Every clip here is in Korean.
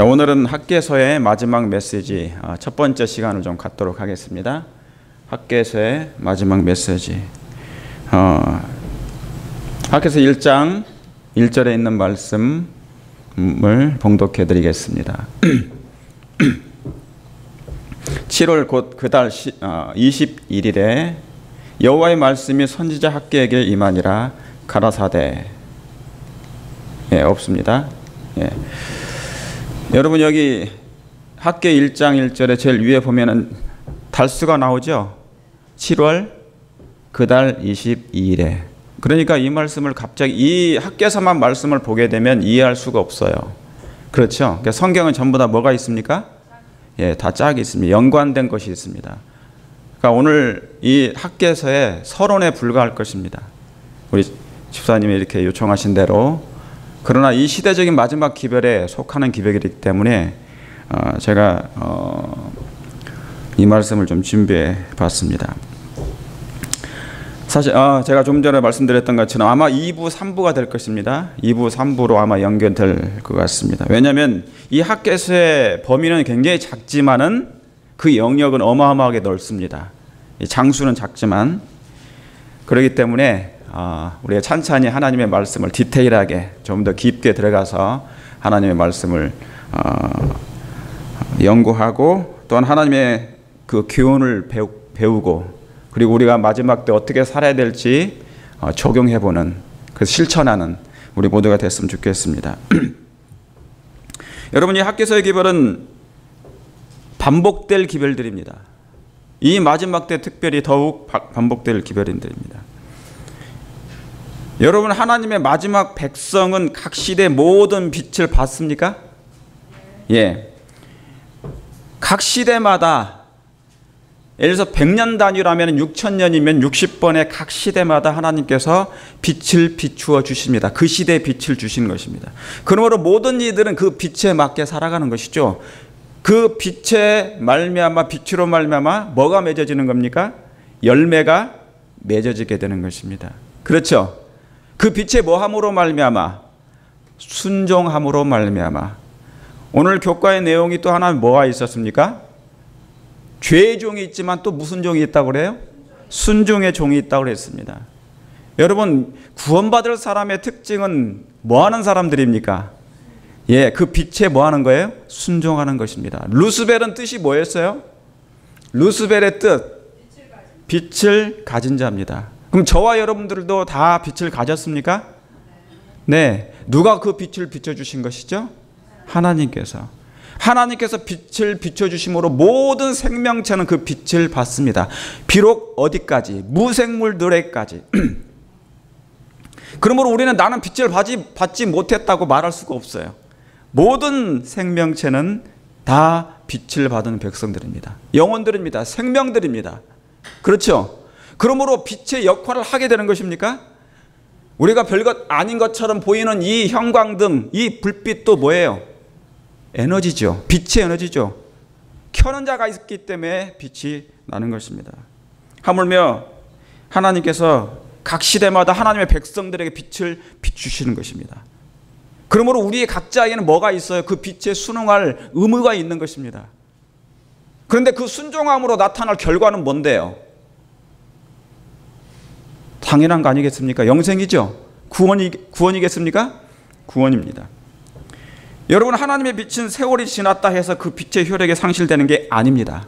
자, 오늘은 학개서의 마지막 메시지 첫 번째 시간을 좀 갖도록 하겠습니다. 학개서의 마지막 메시지. 학개서 1장 1절에 있는 말씀을 봉독해 드리겠습니다. 7월 곧 그 달 21일에 여호와의 말씀이 선지자 학개에게 임하니라. 가라사대. 없습니다. 여러분, 여기 학개 1장 1절에 제일 위에 보면은 달수가 나오죠. 7월 그 달 22일에. 그러니까 이 말씀을 갑자기 이 학개서만 말씀을 보게 되면 이해할 수가 없어요. 그렇죠. 그러니까 성경은 전부 다 뭐가 있습니까? 다 짝이 있습니다. 연관된 것이 있습니다. 그러니까 오늘 이 학개서에 서론에 불과할 것입니다. 우리 집사님이 이렇게 요청하신 대로. 그러나 이 시대적인 마지막 기별에 속하는 기별이기 때문에 제가 이 말씀을 좀 준비해 봤습니다. 사실 제가 좀 전에 말씀드렸던 것처럼 아마 2부, 3부가 될 것입니다. 2부, 3부로 아마 연결될 것 같습니다. 왜냐하면 이 학개서의 범위는 굉장히 작지만은 그 영역은 어마어마하게 넓습니다. 장수는 작지만 그렇기 때문에 우리가 찬찬히 하나님의 말씀을 디테일하게 좀 더 깊게 들어가서 하나님의 말씀을 연구하고 또한 하나님의 그 교훈을 배우고 그리고 우리가 마지막 때 어떻게 살아야 될지 적용해보는, 그 실천하는 우리 모두가 됐으면 좋겠습니다. 여러분, 이 학개서의 기별은 반복될 기별들입니다. 이 마지막 때 특별히 더욱 반복될 기별들입니다. 여러분, 하나님의 마지막 백성은 각 시대 모든 빛을 받습니까? 각 시대마다, 예를 들어서 100년 단위라면 6,000년이면 60번의 각 시대마다 하나님께서 빛을 비추어 주십니다. 그 시대의 빛을 주시는 것입니다. 그러므로 모든 이들은 그 빛에 맞게 살아가는 것이죠. 그 빛에 말미암아, 빛으로 말미암아 뭐가 맺어지는 겁니까? 열매가 맺어지게 되는 것입니다. 그렇죠? 그 빛의 뭐함으로 말미암아? 순종함으로 말미암아. 오늘 교과의 내용이 또 하나 뭐가 있었습니까? 죄의 종이 있지만 또 무슨 종이 있다고 그래요? 순종의 종이 있다고 그랬습니다. 여러분, 구원받을 사람의 특징은 뭐 하는 사람들입니까? 그 빛에 뭐 하는 거예요? 순종하는 것입니다. 루스벨은 뜻이 뭐였어요? 루스벨의 뜻, 빛을 가진 자입니다. 그럼 저와 여러분들도 다 빛을 가졌습니까? 네. 누가 그 빛을 비춰주신 것이죠? 하나님께서. 하나님께서 빛을 비춰주심으로 모든 생명체는 그 빛을 받습니다. 비록 어디까지? 무생물들에까지. 그러므로 우리는 나는 빛을 받지 못했다고 말할 수가 없어요. 모든 생명체는 다 빛을 받은 백성들입니다. 영혼들입니다. 생명들입니다. 그렇죠? 그러므로 빛의 역할을 하게 되는 것입니까? 우리가 별것 아닌 것처럼 보이는 이 형광등, 이 불빛도 뭐예요? 에너지죠. 빛의 에너지죠. 켜는 자가 있기 때문에 빛이 나는 것입니다. 하물며 하나님께서 각 시대마다 하나님의 백성들에게 빛을 비추시는 것입니다. 그러므로 우리의 각자에게는 뭐가 있어요? 그 빛에 순응할 의무가 있는 것입니다. 그런데 그 순종함으로 나타날 결과는 뭔데요? 당연한 거 아니겠습니까? 영생이죠. 구원이겠습니까? 구원입니다. 여러분, 하나님의 빛은 세월이 지났다 해서 그 빛의 효력이 상실되는 게 아닙니다.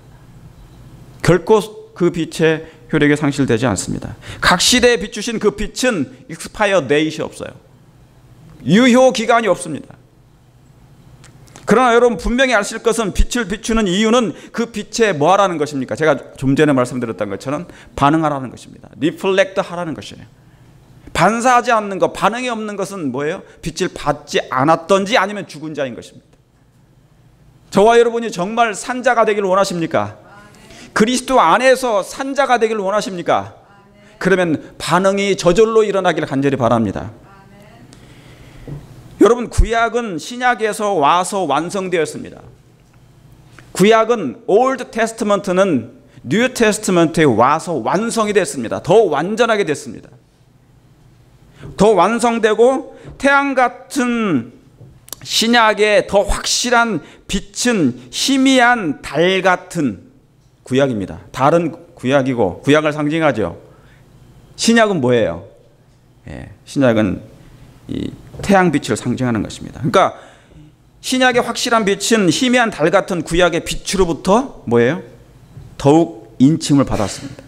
결코 그 빛의 효력이 상실되지 않습니다. 각 시대에 비추신 그 빛은 expire date이 없어요. 유효 기간이 없습니다. 그러나 여러분, 분명히 아실 것은 빛을 비추는 이유는 그 빛에 뭐 하라는 것입니까? 제가 좀 전에 말씀드렸던 것처럼 반응하라는 것입니다. 리플렉트 하라는 것이에요. 반사하지 않는 것, 반응이 없는 것은 뭐예요? 빛을 받지 않았던지 아니면 죽은 자인 것입니다. 저와 여러분이 정말 산자가 되기를 원하십니까? 그리스도 안에서 산자가 되기를 원하십니까? 그러면 반응이 저절로 일어나기를 간절히 바랍니다. 여러분, 구약은 신약에서 와서 완성되었습니다. 구약은 올드 테스트먼트는 뉴 테스트먼트에 와서 완성이 됐습니다. 더 완전하게 됐습니다. 더 완성되고 태양 같은 신약의 더 확실한 빛은 희미한 달 같은 구약입니다. 달은 구약이고 구약을 상징하죠. 신약은 뭐예요? 신약은 이 태양빛을 상징하는 것입니다. 그러니까 신약의 확실한 빛은 희미한 달 같은 구약의 빛으로부터 뭐예요? 더욱 인침을 받았습니다.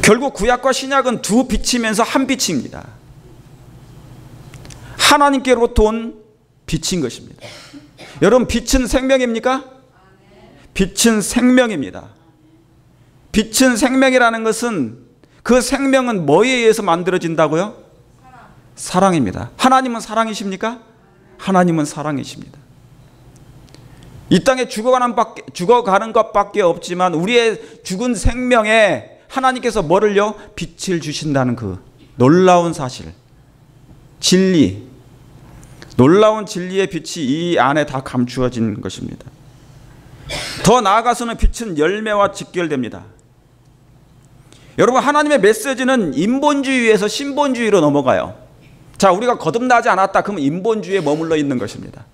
결국 구약과 신약은 두 빛이면서 한 빛입니다. 하나님께로부터 온 빛인 것입니다. 여러분, 빛은 생명입니까? 빛은 생명입니다. 빛은 생명이라는 것은 그 생명은 뭐에 의해서 만들어진다고요? 사랑입니다. 하나님은 사랑이십니까? 하나님은 사랑이십니다. 이 땅에 죽어가는 것밖에 없지만 우리의 죽은 생명에 하나님께서 뭐를요? 빛을 주신다는 그 놀라운 사실, 진리, 놀라운 진리의 빛이 이 안에 다 감추어진 것입니다. 더 나아가서는 빛은 열매와 직결됩니다. 여러분, 하나님의 메시지는 인본주의에서 신본주의로 넘어가요. 자, 우리가 거듭나지 않았다 그러면 인본주의에 머물러 있는 것입니다.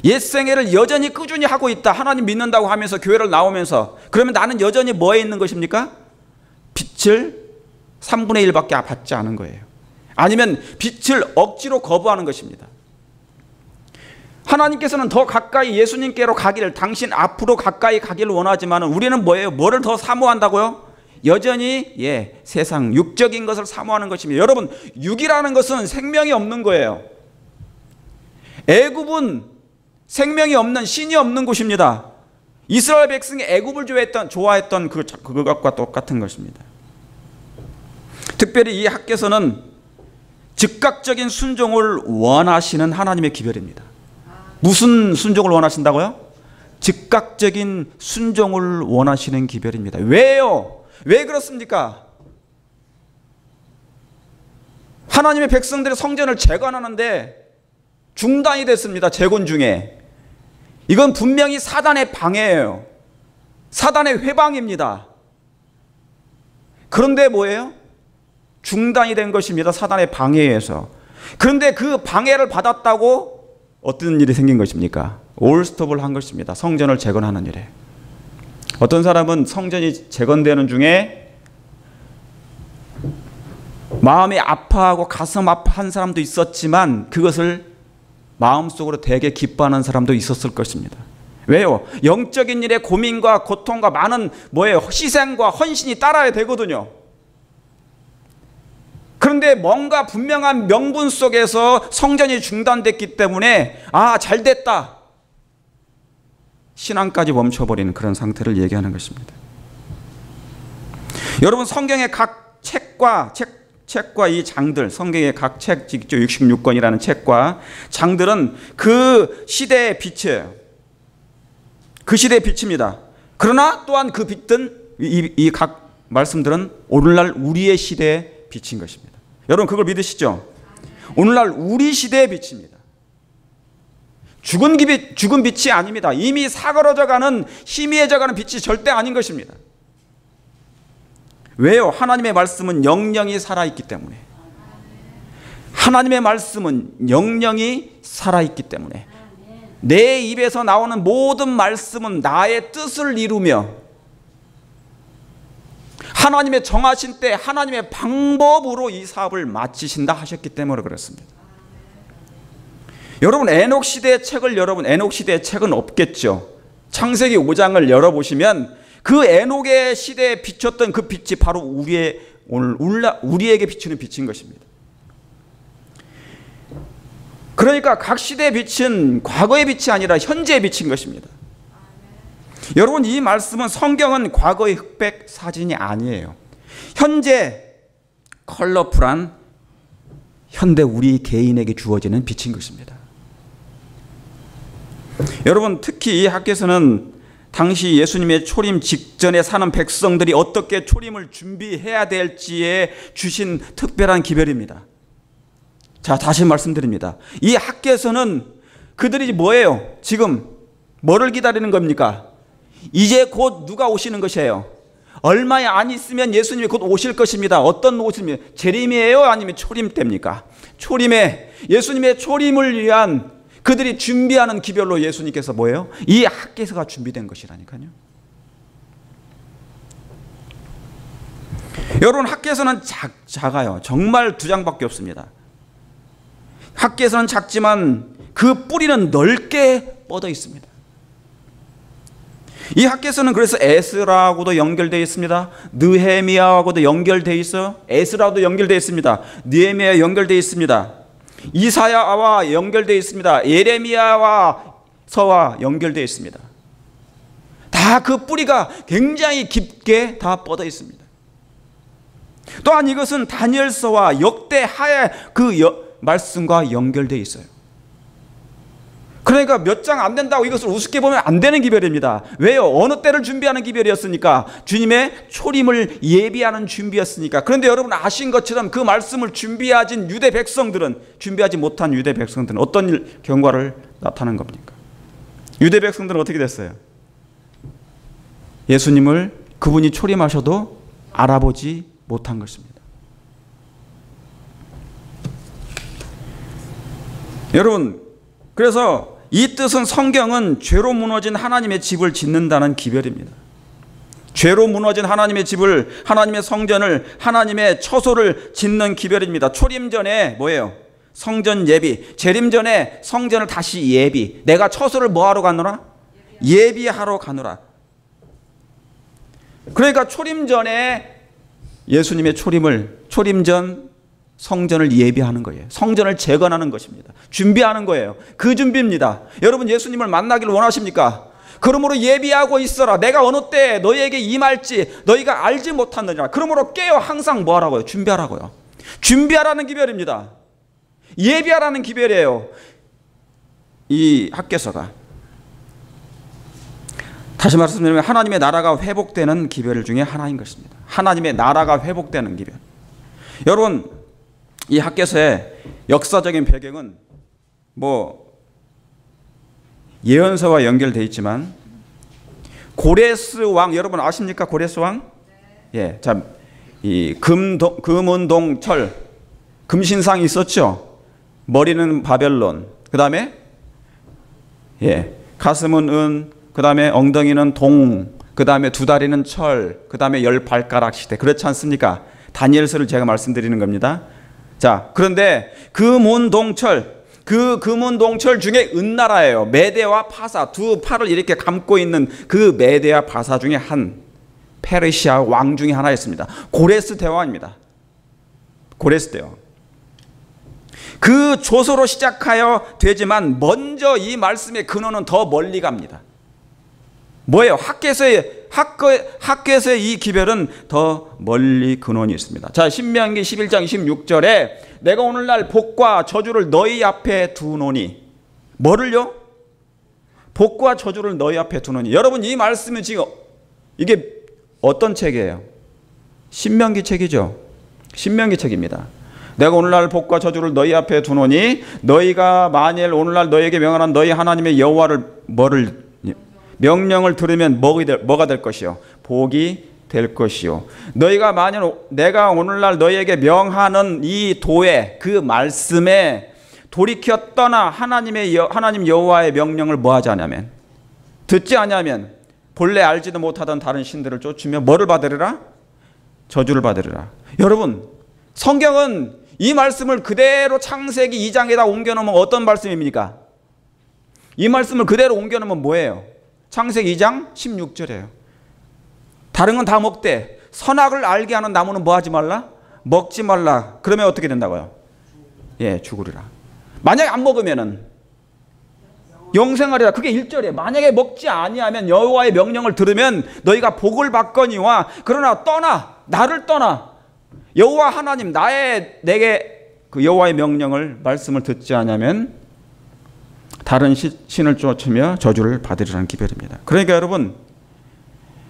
옛 생애를 여전히 꾸준히 하고 있다, 하나님 믿는다고 하면서 교회를 나오면서, 그러면 나는 여전히 뭐에 있는 것입니까? 빛을 3분의 1밖에 받지 않은 거예요. 아니면 빛을 억지로 거부하는 것입니다. 하나님께서는 더 가까이 예수님께로 가기를, 당신 앞으로 가까이 가기를 원하지만 우리는 뭐예요? 뭐를 더 사모한다고요? 여전히 세상 육적인 것을 사모하는 것입니다. 여러분, 육이라는 것은 생명이 없는 거예요. 애굽은 생명이 없는, 신이 없는 곳입니다. 이스라엘 백성이 애굽을 좋아했던 그것과 똑같은 것입니다. 특별히 이 학개서는 즉각적인 순종을 원하시는 하나님의 기별입니다. 무슨 순종을 원하신다고요? 즉각적인 순종을 원하시는 기별입니다. 왜요? 왜 그렇습니까? 하나님의 백성들의 성전을 재건하는데 중단이 됐습니다. 재건 중에. 이건 분명히 사단의 방해예요. 사단의 회방입니다. 그런데 뭐예요? 중단이 된 것입니다. 사단의 방해에 의해서. 그런데 그 방해를 받았다고 어떤 일이 생긴 것입니까? 올스톱을 한 것입니다. 성전을 재건하는 일에. 어떤 사람은 성전이 재건되는 중에 마음이 아파하고 가슴 아파한 사람도 있었지만 그것을 마음속으로 되게 기뻐하는 사람도 있었을 것입니다. 왜요? 영적인 일에 고민과 고통과 많은 희생과 헌신이 따라야 되거든요. 그런데 뭔가 분명한 명분 속에서 성전이 중단됐기 때문에 잘 됐다, 신앙까지 멈춰버리는 그런 상태를 얘기하는 것입니다. 여러분, 성경의 각 책과 이 장들, 성경의 각 책, 66권이라는 책과 장들은 그 시대의 빛이에요. 그 시대의 빛입니다. 그러나 또한 그 빛은, 이 각 말씀들은 오늘날 우리의 시대의 빛인 것입니다. 여러분, 그걸 믿으시죠? 오늘날 우리 시대의 빛입니다. 죽은 빛이 아닙니다. 이미 사그러져가는, 희미해져가는 빛이 절대 아닌 것입니다. 왜요? 하나님의 말씀은 영영이 살아있기 때문에. 하나님의 말씀은 영영이 살아있기 때문에 내 입에서 나오는 모든 말씀은 나의 뜻을 이루며 하나님의 정하신 때 하나님의 방법으로 이 사업을 마치신다 하셨기 때문에 그렇습니다. 여러분, 에녹 시대의 책을 에녹 시대의 책은 없겠죠. 창세기 5장을 열어보시면 그 에녹의 시대에 비쳤던 그 빛이 바로 우리에게 비추는 빛인 것입니다. 그러니까 각 시대의 빛은 과거의 빛이 아니라 현재의 빛인 것입니다. 여러분, 이 말씀은, 성경은 과거의 흑백 사진이 아니에요. 현재 컬러풀한 현대 우리 개인에게 주어지는 빛인 것입니다. 여러분, 특히 이 학개서는 당시 예수님의 초림 직전에 사는 백성들이 어떻게 초림을 준비해야 될지에 주신 특별한 기별입니다. 자, 다시 말씀드립니다. 이 학개서는 그들이 지금 뭐를 기다리는 겁니까? 이제 곧 누가 오시는 것이에요? 얼마 안 있으면 예수님이 곧 오실 것입니다. 어떤 오심이에요? 재림이에요? 아니면 초림 때입니까? 초림에, 예수님의 초림을 위한 그들이 준비하는 기별로 예수님께서 뭐예요? 이 학개서가 준비된 것이라니까요. 여러분, 학개서는 작아요. 정말 2장밖에 없습니다. 학개서는 작지만 그 뿌리는 넓게 뻗어 있습니다. 이 학개서는 그래서 에스라하고도 연결되어 있습니다. 느헤미야하고도 연결되어 있어요. 에스라도 연결되어 있습니다. 느헤미야 연결되어 있습니다. 이사야와 연결되어 있습니다. 예레미야와 서와 연결되어 있습니다. 다 그 뿌리가 굉장히 깊게 다 뻗어 있습니다. 또한 이것은 다니엘서와 역대하의 그 말씀과 연결되어 있어요. 그러니까 몇 장 안 된다고 이것을 우습게 보면 안 되는 기별입니다. 왜요? 어느 때를 준비하는 기별이었으니까? 주님의 초림을 예비하는 준비였으니까. 그런데 여러분 아신 것처럼 그 말씀을 준비하지 못한 유대 백성들은 어떤 경과를 나타낸 겁니까? 유대 백성들은 어떻게 됐어요? 예수님을 그분이 초림하셔도 알아보지 못한 것입니다. 여러분, 그래서 이 뜻은 성경은 죄로 무너진 하나님의 집을 짓는다는 기별입니다. 죄로 무너진 하나님의 집을, 하나님의 성전을, 하나님의 처소를 짓는 기별입니다. 초림 전에 뭐예요? 성전 예비. 재림 전에 성전을 다시 예비. 내가 처소를 뭐하러 가노라? 예비하러 가노라. 그러니까 초림 전에 예수님의 초림 전 성전을 예비하는 거예요. 성전을 재건하는 것입니다. 준비하는 거예요. 그 준비입니다. 여러분 예수님을 만나기를 원하십니까? 그러므로 예비하고 있어라. 내가 어느 때 너희에게 임할지 너희가 알지 못하느냐. 그러므로 깨어 항상 뭐 하라고요? 준비하라고요. 준비하라는 기별입니다. 예비하라는 기별이에요. 이 학개서가. 다시 말씀드리면 하나님의 나라가 회복되는 기별 중에 하나인 것입니다. 하나님의 나라가 회복되는 기별. 여러분, 이 학개서의 역사적인 배경은 뭐 예언서와 연결되어 있지만 고레스 왕, 여러분 아십니까? 고레스 왕? 예, 자, 이 금운동 철, 금신상이 있었죠. 머리는 바벨론, 그 다음에 가슴은 은, 그 다음에 엉덩이는 동, 그 다음에 2다리는 철, 그 다음에 10발가락 시대. 그렇지 않습니까? 다니엘서를 제가 말씀드리는 겁니다. 자, 그런데 금운동철, 그 금운동철 중에 은나라예요. 메대와 파사, 두 팔을 이렇게 감고 있는 그 메대와 파사 중에 한 페르시아 왕 중에 하나였습니다. 고레스 대왕입니다. 고레스 대왕. 그 조서로 시작하여 되지만 먼저 이 말씀의 근원은 더 멀리 갑니다. 뭐예요? 학개서의 이 기별은 더 멀리 근원이 있습니다. 자, 신명기 11장 26절에 내가 오늘날 복과 저주를 너희 앞에 두노니. 뭐를요? 복과 저주를 너희 앞에 두노니. 여러분 이 말씀은 지금 이게 어떤 책이에요? 신명기 책이죠. 신명기 책입니다. 내가 오늘날 복과 저주를 너희 앞에 두노니 너희가 만일 오늘날 너희에게 명하는 너희 하나님의 여호와를 명령을 들으면 뭐가 될 것이요? 복이 될 것이요. 너희가 만일 내가 오늘날 너희에게 명하는 이 도에 그 말씀에 돌이켜 떠나 하나님 여호와의 명령을 뭐하지 않으면, 듣지 않으면 본래 알지도 못하던 다른 신들을 쫓으며 뭐를 받으리라? 저주를 받으리라. 여러분 성경은 이 말씀을 그대로 창세기 2장에다 옮겨놓으면 어떤 말씀입니까? 이 말씀을 그대로 옮겨놓으면 뭐예요? 창세기 2장 16절이에요. 다른 건 다 먹되 선악을 알게 하는 나무는 뭐 하지 말라? 먹지 말라. 그러면 어떻게 된다고요? 예, 죽으리라. 만약에 안 먹으면은 영생하리라. 그게 1절이에요. 만약에 먹지 아니하면 여호와의 명령을 들으면 너희가 복을 받거니와 그러나 떠나, 나를 떠나 여호와 하나님 내게 그 여호와의 명령을 말씀을 듣지 않으면 다른 신을 쫓으며 저주를 받으리라는 기별입니다. 그러니까 여러분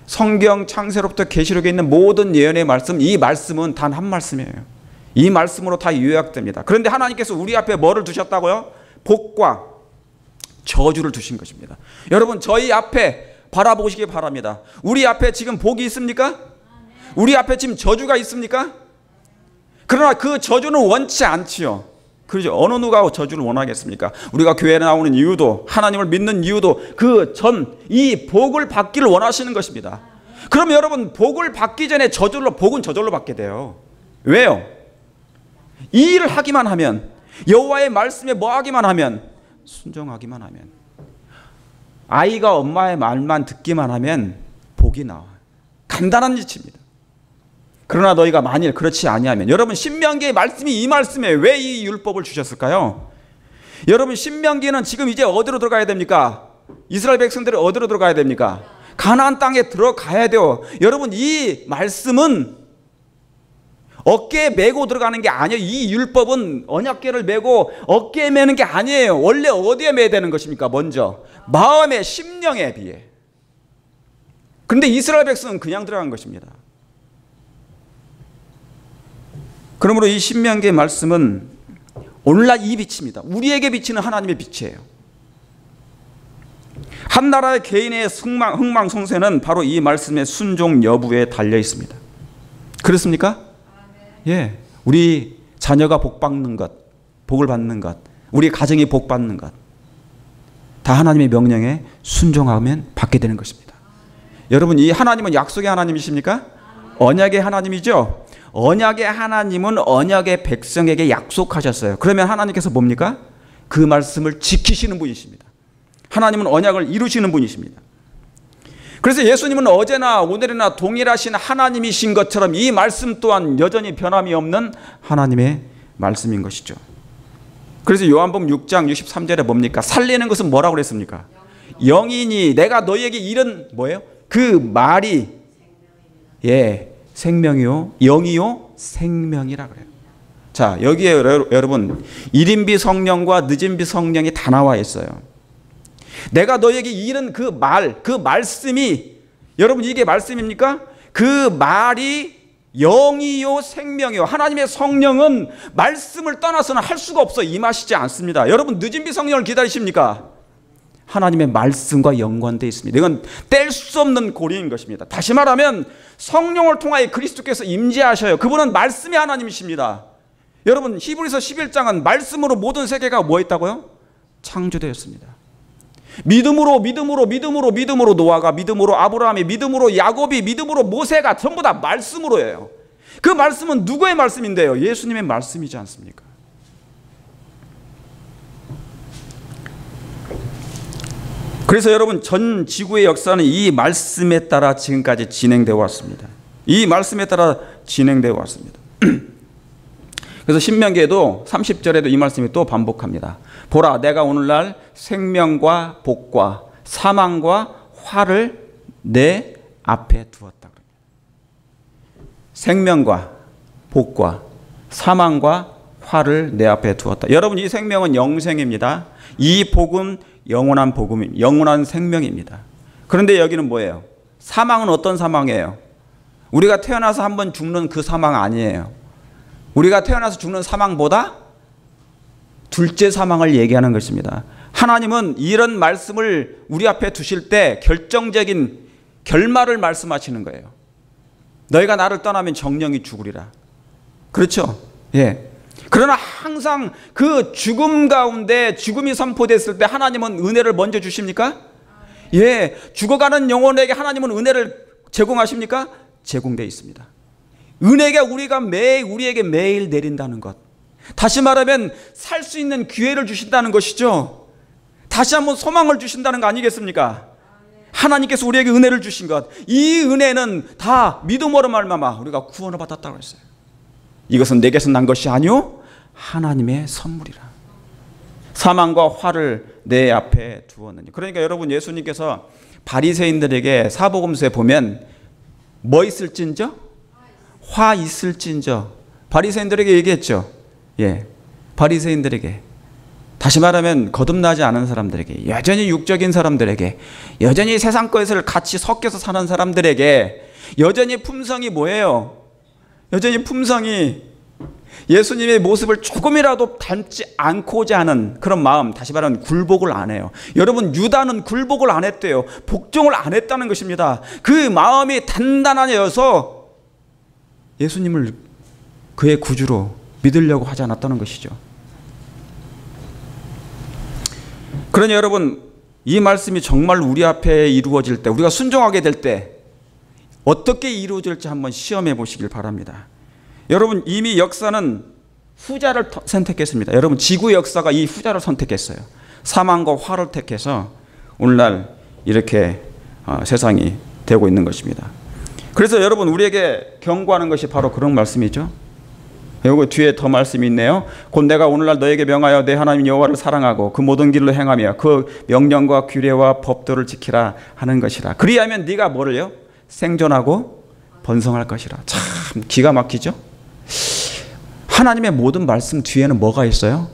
성경 창세로부터 계시록에 있는 모든 예언의 말씀, 이 말씀은 단 한 말씀이에요. 이 말씀으로 다 요약됩니다. 그런데 하나님께서 우리 앞에 뭐를 두셨다고요? 복과 저주를 두신 것입니다. 여러분 저희 앞에 바라보시기 바랍니다. 우리 앞에 지금 복이 있습니까? 우리 앞에 지금 저주가 있습니까? 그러나 그 저주는 원치 않지요. 그렇죠. 어느 누가 저주를 원하겠습니까? 우리가 교회에 나오는 이유도, 하나님을 믿는 이유도 이 복을 받기를 원하시는 것입니다. 그럼 여러분, 복을 받기 전에 복은 저절로 받게 돼요. 왜요? 이 일을 하기만 하면, 여호와의 말씀에 뭐하기만 하면, 순종하기만 하면, 아이가 엄마의 말만 듣기만 하면 복이 나와요. 간단한 이치입니다. 그러나 너희가 만일 그렇지 아니하면, 여러분 신명기의 말씀이 이 말씀에 왜 이 율법을 주셨을까요? 여러분 신명기는 지금 이제 어디로 들어가야 됩니까? 이스라엘 백성들이 어디로 들어가야 됩니까? 가나안 땅에 들어가야 돼요. 여러분 이 말씀은 어깨에 메고 들어가는 게 아니에요. 이 율법은 언약궤를 메고 어깨에 메는 게 아니에요. 원래 어디에 메야 되는 것입니까? 먼저 마음의 심령에 비해. 그런데 이스라엘 백성은 그냥 들어간 것입니다. 그러므로 이 신명기의 말씀은 오늘날 이 빛입니다. 우리에게 비치는 하나님의 빛이에요. 한 나라의 개인의 흥망성쇠는 바로 이 말씀의 순종 여부에 달려 있습니다. 그렇습니까? 예, 우리 자녀가 복받는 것, 복을 받는 것, 우리 가정이 복받는 것, 다 하나님의 명령에 순종하면 받게 되는 것입니다. 여러분 이 하나님은 약속의 하나님이십니까? 언약의 하나님이죠. 언약의 하나님은 언약의 백성에게 약속하셨어요. 그러면 하나님께서 뭡니까? 그 말씀을 지키시는 분이십니다. 하나님은 언약을 이루시는 분이십니다. 그래서 예수님은 어제나 오늘이나 동일하신 하나님이신 것처럼 이 말씀 또한 여전히 변함이 없는 하나님의 말씀인 것이죠. 그래서 요한복음 6장 63절에 뭡니까? 살리는 것은 뭐라고 그랬습니까? 영이니 내가 너희에게 이른 뭐예요? 그 말이 생명이요 영이요 생명이라 그래요. 자, 여기에 여러분 일인비 성령과 늦은비 성령이 다 나와 있어요. 내가 너에게 이른 그 말씀이, 여러분 이게 말씀입니까? 그 말이 영이요 생명이요. 하나님의 성령은 말씀을 떠나서는 할 수가 없어 임하시지 않습니다. 여러분 늦은비 성령을 기다리십니까? 하나님의 말씀과 연관되어 있습니다. 이건 뗄 수 없는 고리인 것입니다. 다시 말하면 성령을 통하여 그리스도께서 임재하셔요. 그분은 말씀의 하나님이십니다. 여러분 히브리서 11장은 말씀으로 모든 세계가 뭐 했다고요? 창조되었습니다. 믿음으로 노아가, 믿음으로 아브라함이, 믿음으로 야곱이, 믿음으로 모세가 전부 다 말씀으로예요. 그 말씀은 누구의 말씀인데요? 예수님의 말씀이지 않습니까? 그래서 여러분 전 지구의 역사는 이 말씀에 따라 지금까지 진행되어 왔습니다. 이 말씀에 따라 진행되어 왔습니다. 그래서 신명기에도 30절에도 이 말씀이 또 반복합니다. 보라 내가 오늘날 생명과 복과 사망과 화를 내 앞에 두었다. 생명과 복과 사망과 화를 내 앞에 두었다. 여러분 이 생명은 영생입니다. 이 복은 영원한 복음입니다. 영원한 생명입니다. 그런데 여기는 뭐예요? 사망은 어떤 사망이에요? 우리가 태어나서 한번 죽는 그 사망 아니에요. 우리가 태어나서 죽는 사망보다 둘째 사망을 얘기하는 것입니다. 하나님은 이런 말씀을 우리 앞에 두실 때 결정적인 결말을 말씀하시는 거예요. 너희가 나를 떠나면 정령이 죽으리라. 그렇죠? 예. 그러나 항상 그 죽음 가운데 죽음이 선포됐을 때 하나님은 은혜를 먼저 주십니까? 예. 죽어가는 영혼에게 하나님은 은혜를 제공하십니까? 제공되어 있습니다. 은혜가 우리에게 매일 내린다는 것. 다시 말하면 살 수 있는 기회를 주신다는 것이죠. 다시 한번 소망을 주신다는 거 아니겠습니까? 하나님께서 우리에게 은혜를 주신 것. 이 은혜는 다 믿음으로 말미암아 우리가 구원을 받았다고 했어요. 이것은 내게서 난 것이 아니요 하나님의 선물이라. 사망과 화를 내 앞에 두었느니. 그러니까 여러분 예수님께서 바리새인들에게 사복음서에 보면 뭐 있을진저? 화 있을진저. 바리새인들에게 얘기했죠. 예, 바리새인들에게. 다시 말하면 거듭나지 않은 사람들에게, 여전히 육적인 사람들에게, 여전히 세상 것을 같이 섞여서 사는 사람들에게, 여전히 품성이 뭐예요? 여전히 품성이 예수님의 모습을 조금이라도 닮지 않고자 하는 그런 마음, 다시 말하면 굴복을 안 해요. 여러분 유다는 굴복을 안 했대요. 복종을 안 했다는 것입니다. 그 마음이 단단하여서 예수님을 그의 구주로 믿으려고 하지 않았다는 것이죠. 그러니 여러분, 이 말씀이 정말 우리 앞에 이루어질 때, 우리가 순종하게 될 때 어떻게 이루어질지 한번 시험해 보시길 바랍니다. 여러분, 이미 역사는 후자를 선택했습니다. 여러분, 지구 역사가 이 후자를 선택했어요. 사망과 화를 택해서 오늘날 이렇게 세상이 되고 있는 것입니다. 그래서 여러분, 우리에게 경고하는 것이 바로 그런 말씀이죠. 여기 뒤에 더 말씀이 있네요. 곧 내가 오늘날 너에게 명하여 내 하나님 여호와를 사랑하고 그 모든 길로 행하며 그 명령과 규례와 법도를 지키라 하는 것이라. 그리하면 네가 뭐를요? 생존하고 번성할 것이라. 참 기가 막히죠? 하나님의 모든 말씀 뒤에는 뭐가 있어요?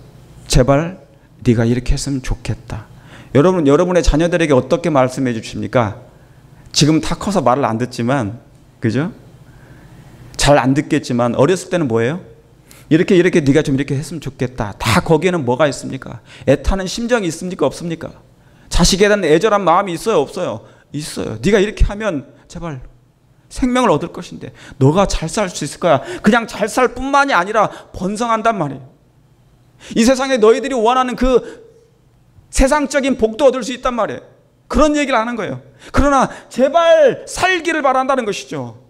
제발 네가 이렇게 했으면 좋겠다. 여러분의 자녀들에게 어떻게 말씀해 주십니까? 지금 다 커서 말을 안 듣지만, 그죠? 잘 안 듣겠지만 어렸을 때는 뭐예요? 이렇게 네가 좀 이렇게 했으면 좋겠다. 다 거기에는 뭐가 있습니까? 애타는 심정이 있습니까? 없습니까? 자식에 대한 애절한 마음이 있어요? 없어요? 있어요. 네가 이렇게 하면 제발 생명을 얻을 것인데 너가 잘 살 수 있을 거야. 그냥 잘 살 뿐만이 아니라 번성한단 말이에요. 이 세상에 너희들이 원하는 그 세상적인 복도 얻을 수 있단 말이에요. 그런 얘기를 하는 거예요. 그러나 제발 살기를 바란다는 것이죠.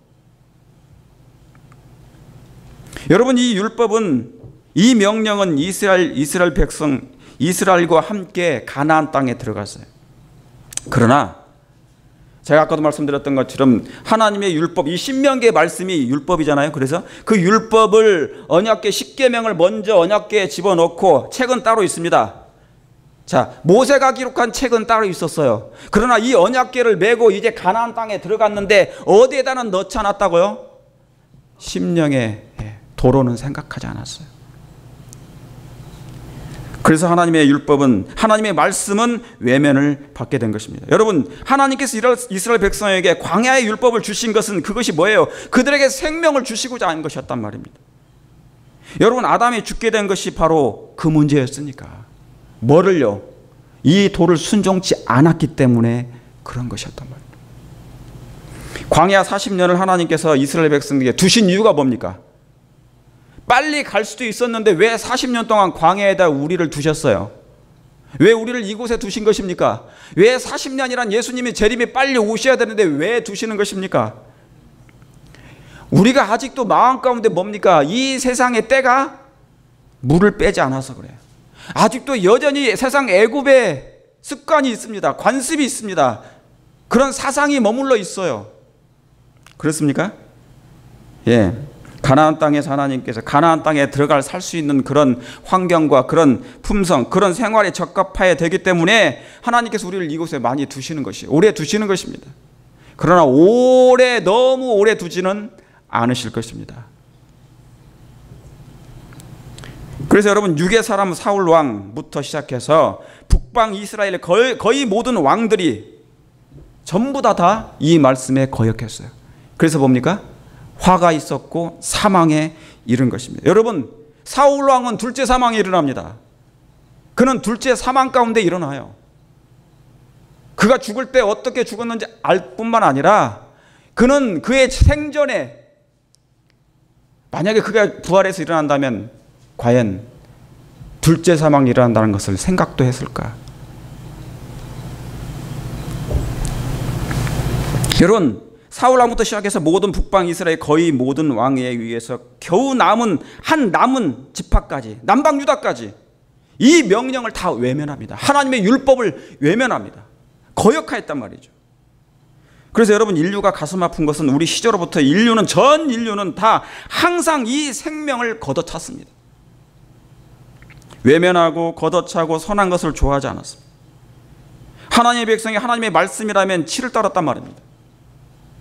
여러분, 이 율법은, 이 명령은 이스라엘 백성, 이스라엘과 함께 가나안 땅에 들어갔어요. 그러나 제가 아까도 말씀드렸던 것처럼 하나님의 율법, 이 신명기의 말씀이 율법이잖아요. 그래서 그 율법을 언약궤 10계명을 먼저 언약궤에 집어넣고, 책은 따로 있습니다. 자, 모세가 기록한 책은 따로 있었어요. 그러나 이 언약궤를 메고 이제 가나안 땅에 들어갔는데 어디에다는 넣지 않았다고요? 심령의 도로는 생각하지 않았어요. 그래서 하나님의 율법은, 하나님의 말씀은 외면을 받게 된 것입니다. 여러분, 하나님께서 이스라엘 백성에게 광야의 율법을 주신 것은 그것이 뭐예요? 그들에게 생명을 주시고자 하는 것이었단 말입니다. 여러분, 아담이 죽게 된 것이 바로 그 문제였으니까. 뭐를요? 이 도를 순종치 않았기 때문에 그런 것이었단 말입니다. 광야 40년을 하나님께서 이스라엘 백성에게 두신 이유가 뭡니까? 빨리 갈 수도 있었는데 왜 40년 동안 광야에다 우리를 두셨어요? 왜 우리를 이곳에 두신 것입니까? 왜 40년이란 예수님이 재림이 빨리 오셔야 되는데 왜 두시는 것입니까? 우리가 아직도 마음 가운데 뭡니까? 이 세상의 때가 물을 빼지 않아서 그래요. 아직도 여전히 세상 애굽의 습관이 있습니다. 관습이 있습니다. 그런 사상이 머물러 있어요. 그렇습니까? 예. 가나안 땅에서 하나님께서 가나안 땅에 들어갈 살 수 있는 그런 환경과 그런 품성, 그런 생활에 적합해야 되기 때문에 하나님께서 우리를 이곳에 많이 두시는 것이, 오래 두시는 것입니다. 그러나 너무 오래 두지는 않으실 것입니다. 그래서 여러분, 유괴 사람 사울 왕부터 시작해서 북방 이스라엘의 거의 모든 왕들이 전부 다 이 말씀에 거역했어요. 그래서 뭡니까? 화가 있었고 사망에 이른 것입니다. 여러분, 사울 왕은 둘째 사망에 일어납니다. 그는 둘째 사망 가운데 일어나요. 그가 죽을 때 어떻게 죽었는지 알 뿐만 아니라 그는 그의 생전에 만약에 그가 부활해서 일어난다면 과연 둘째 사망이 일어난다는 것을 생각도 했을까? 여러분, 사울 왕부터 시작해서 모든 북방 이스라엘 거의 모든 왕에 의해서 겨우 남은 지파까지, 남방 유다까지 이 명령을 다 외면합니다. 하나님의 율법을 외면합니다. 거역하였단 말이죠. 그래서 여러분, 인류가 가슴 아픈 것은 우리 시절로부터 전 인류는 다 항상 이 생명을 걷어찼습니다. 외면하고 걷어차고 선한 것을 좋아하지 않았습니다. 하나님의 백성이 하나님의 말씀이라면 치를 떨었단 말입니다.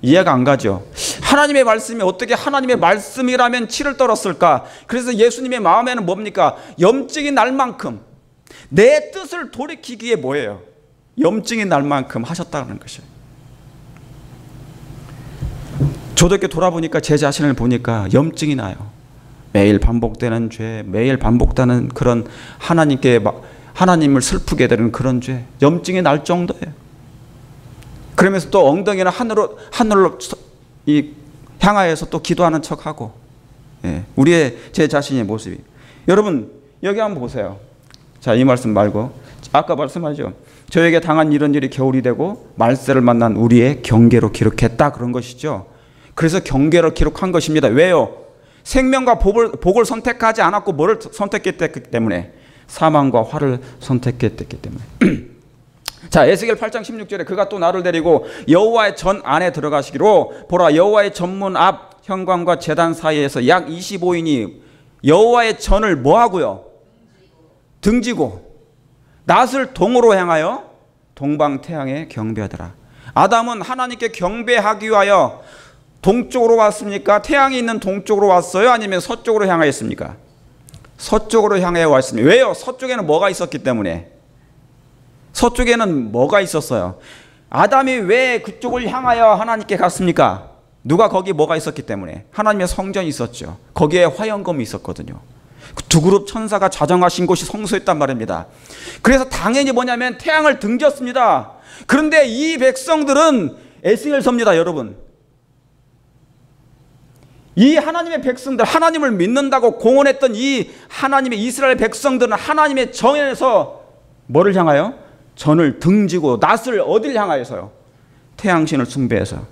이해가 안 가죠? 하나님의 말씀이 어떻게 하나님의 말씀이라면 치를 떨었을까? 그래서 예수님의 마음에는 뭡니까? 염증이 날 만큼 내 뜻을 돌이키기에 뭐예요? 염증이 날 만큼 하셨다는 것이에요. 저도 이렇게 돌아보니까 제 자신을 보니까 염증이 나요. 매일 반복되는 죄, 매일 반복되는 그런 하나님을 슬프게 되는 그런 죄, 염증이 날 정도예요. 그러면서 또 엉덩이는 하늘로 향하여서 또 기도하는 척하고, 예, 제 자신의 모습이. 여러분 여기 한번 보세요. 자, 이 말씀 말고 아까 말씀하죠. 저에게 당한 이런 일이 겨울이 되고 말세를 만난 우리의 경계로 기록했다, 그런 것이죠. 그래서 경계로 기록한 것입니다. 왜요? 생명과 복을 선택하지 않았고 뭐를 선택했기 때문에? 사망과 화를 선택했기 때문에. 자, 에스겔 8장 16절에 그가 또 나를 데리고 여호와의 전 안에 들어가시기로, 보라 여호와의 전문 앞 현관과 제단 사이에서 약 25인이 여호와의 전을 뭐하고요? 등지고 낫을 동으로 향하여 동방태양에 경배하더라. 아담은 하나님께 경배하기 위하여 동쪽으로 왔습니까? 태양이 있는 동쪽으로 왔어요? 아니면 서쪽으로 향하였습니까? 서쪽으로 향해 왔습니다. 왜요? 서쪽에는 뭐가 있었기 때문에. 서쪽에는 뭐가 있었어요? 아담이 왜 그쪽을 향하여 하나님께 갔습니까? 누가 거기 뭐가 있었기 때문에. 하나님의 성전이 있었죠. 거기에 화영검이 있었거든요. 두 그룹 천사가 좌정하신 곳이 성소였단 말입니다. 그래서 당연히 뭐냐면 태양을 등졌습니다. 그런데 이 백성들은 애승을 섭니다. 여러분, 이 하나님의 백성들, 하나님을 믿는다고 공언했던 이 하나님의 이스라엘 백성들은 하나님의 정에서 뭐를 향하여? 전을 등지고 낫을 어딜 향하여서요? 태양신을 숭배해서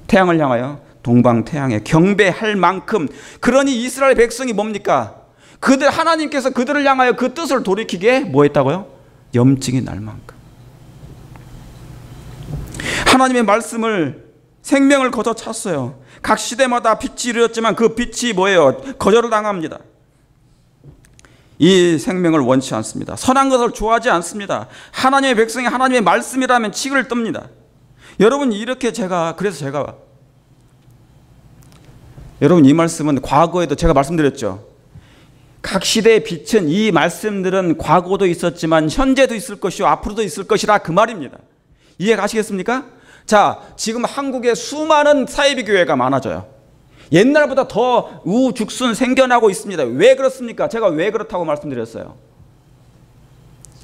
태양을 향하여 동방태양에 경배할 만큼. 그러니 이스라엘 백성이 뭡니까? 하나님께서 그들을 향하여 그 뜻을 돌이키게 뭐 했다고요? 염증이 날 만큼. 하나님의 말씀을, 생명을 거저 찾았어요. 각 시대마다 빛이 이르렀지만 그 빛이 뭐예요? 거절을 당합니다. 이 생명을 원치 않습니다. 선한 것을 좋아하지 않습니다. 하나님의 백성이 하나님의 말씀이라면 치기를 뜹니다. 여러분, 그래서 제가 여러분, 이 말씀은 과거에도 제가 말씀드렸죠. 각 시대의 빛은, 이 말씀들은 과거도 있었지만 현재도 있을 것이요 앞으로도 있을 것이라, 그 말입니다. 이해 가시겠습니까? 자, 지금 한국에 수많은 사이비 교회가 많아져요. 옛날보다 더 우죽순 생겨나고 있습니다. 왜 그렇습니까? 제가 왜 그렇다고 말씀드렸어요.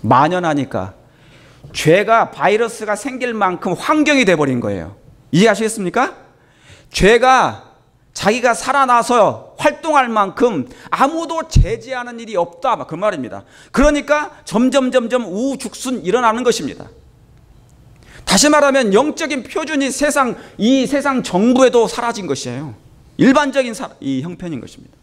만연하니까. 죄가, 바이러스가 생길 만큼 환경이 돼버린 거예요. 이해하시겠습니까? 죄가 자기가 살아나서 활동할 만큼 아무도 제지하는 일이 없다, 그 말입니다. 그러니까 점점 우죽순 일어나는 것입니다. 다시 말하면 영적인 표준이 이 세상 정부에도 사라진 것이에요. 일반적인 이 형편인 것입니다.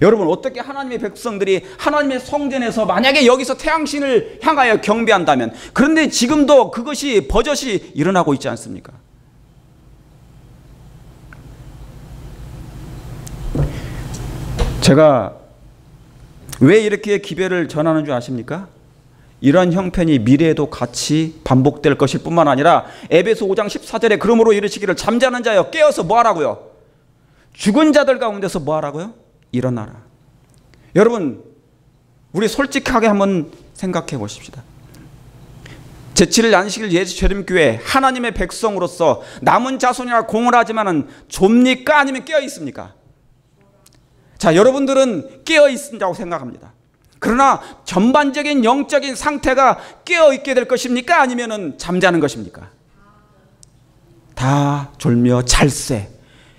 여러분, 어떻게 하나님의 백성들이 하나님의 성전에서 만약에 여기서 태양신을 향하여 경배한다면, 그런데 지금도 그것이 버젓이 일어나고 있지 않습니까? 제가 왜 이렇게 기별을 전하는 줄 아십니까? 이런 형편이 미래에도 같이 반복될 것일 뿐만 아니라 에베소 5장 14절에 그러므로 이르시기를 잠자는 자여 깨어서 뭐하라고요? 죽은 자들 가운데서 뭐하라고요? 일어나라. 여러분, 우리 솔직하게 한번 생각해 보십시다. 제7일 안식일 예수재림교회 하나님의 백성으로서 남은 자손이라 공언하지만은 좁니까? 아니면 깨어 있습니까? 자, 여러분들은 깨어 있다고 생각합니다. 그러나 전반적인 영적인 상태가 깨어 있게 될 것입니까? 아니면은 잠자는 것입니까? 다 졸며 잘세.